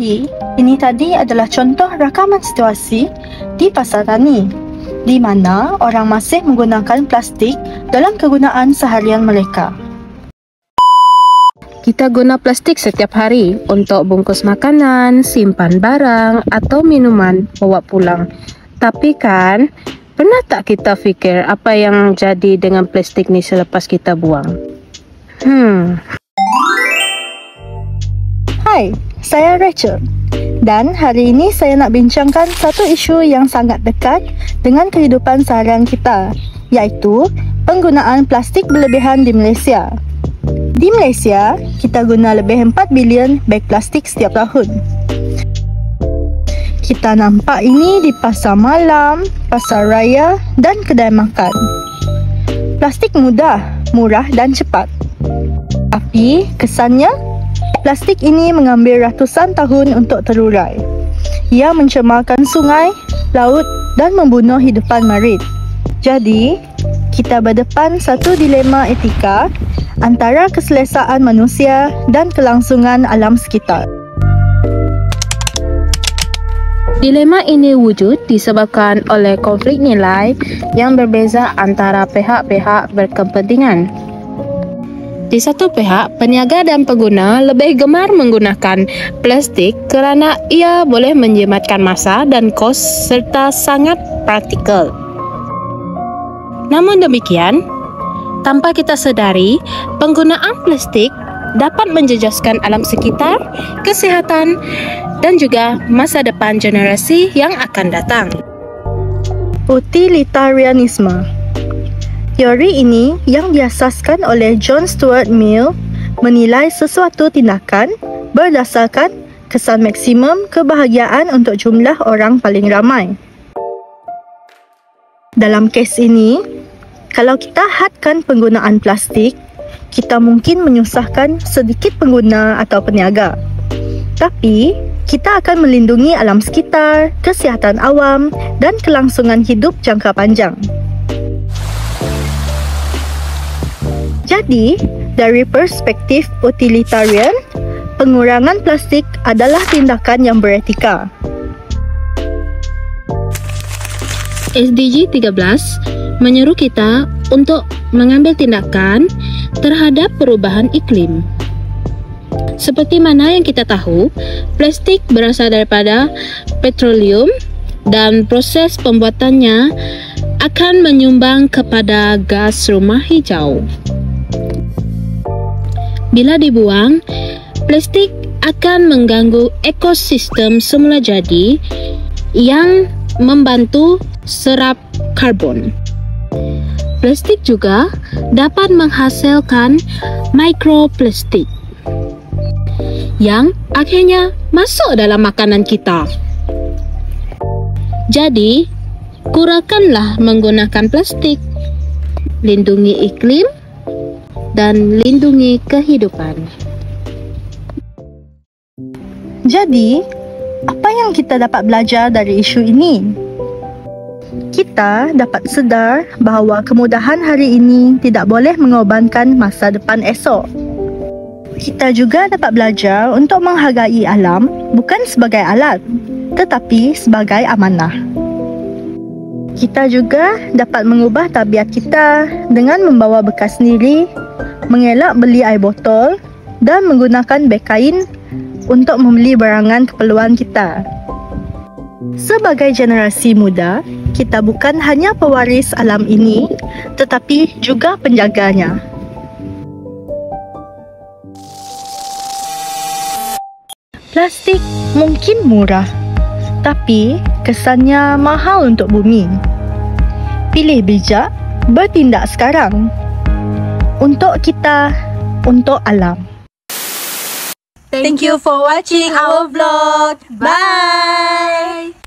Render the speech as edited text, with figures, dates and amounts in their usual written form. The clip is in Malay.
Jadi, ini tadi adalah contoh rakaman situasi di pasar tani, di mana orang masih menggunakan plastik dalam kegunaan seharian mereka. Kita guna plastik setiap hari untuk bungkus makanan, simpan barang atau minuman bawa pulang. Tapi kan, pernah tak kita fikir apa yang jadi dengan plastik ni selepas kita buang? Hai, saya Rachel. Dan hari ini saya nak bincangkan satu isu yang sangat dekat dengan kehidupan seharian kita, iaitu penggunaan plastik berlebihan di Malaysia. Di Malaysia, kita guna lebih 4 bilion beg plastik setiap tahun. Kita nampak ini di pasar malam, pasar raya dan kedai makan. Plastik mudah, murah dan cepat. Tapi kesannya, plastik ini mengambil ratusan tahun untuk terurai. Ia mencemarkan sungai, laut dan membunuh hidupan marit. Jadi, kita berdepan satu dilema etika antara keselesaan manusia dan kelangsungan alam sekitar. Dilema ini wujud disebabkan oleh konflik nilai yang berbeza antara pihak-pihak berkepentingan. Di satu pihak, peniaga dan pengguna lebih gemar menggunakan plastik kerana ia boleh menjimatkan masa dan kos serta sangat praktikal. Namun demikian, tanpa kita sedari, penggunaan plastik dapat menjejaskan alam sekitar, kesihatan dan juga masa depan generasi yang akan datang. Utilitarianisme. Teori ini yang diasaskan oleh John Stuart Mill menilai sesuatu tindakan berdasarkan kesan maksimum kebahagiaan untuk jumlah orang paling ramai. Dalam kes ini, kalau kita hadkan penggunaan plastik, kita mungkin menyusahkan sedikit pengguna atau peniaga. Tapi, kita akan melindungi alam sekitar, kesihatan awam dan kelangsungan hidup jangka panjang. Jadi, dari perspektif utilitarian, pengurangan plastik adalah tindakan yang beretika. SDG 13 menyeru kita untuk mengambil tindakan terhadap perubahan iklim. Seperti mana yang kita tahu, plastik berasal daripada petroleum dan proses pembuatannya akan menyumbang kepada gas rumah hijau. Bila dibuang, plastik akan mengganggu ekosistem semula jadi yang membantu serap karbon. Plastik juga dapat menghasilkan mikroplastik yang akhirnya masuk dalam makanan kita. Jadi, kurangkanlah menggunakan plastik. Lindungi iklim dan lindungi kehidupan. Jadi, apa yang kita dapat belajar dari isu ini? Kita dapat sedar bahawa kemudahan hari ini tidak boleh mengorbankan masa depan esok. Kita juga dapat belajar untuk menghargai alam bukan sebagai alat, tetapi sebagai amanah. Kita juga dapat mengubah tabiat kita dengan membawa bekal sendiri, mengelak beli air botol dan menggunakan beg kain untuk membeli barangan keperluan kita. Sebagai generasi muda, kita bukan hanya pewaris alam ini, tetapi juga penjaganya. Plastik mungkin murah, tapi kesannya mahal untuk bumi. Pilih bijak, bertindak sekarang. Untuk kita, untuk alam. Thank you for watching our vlog. Bye!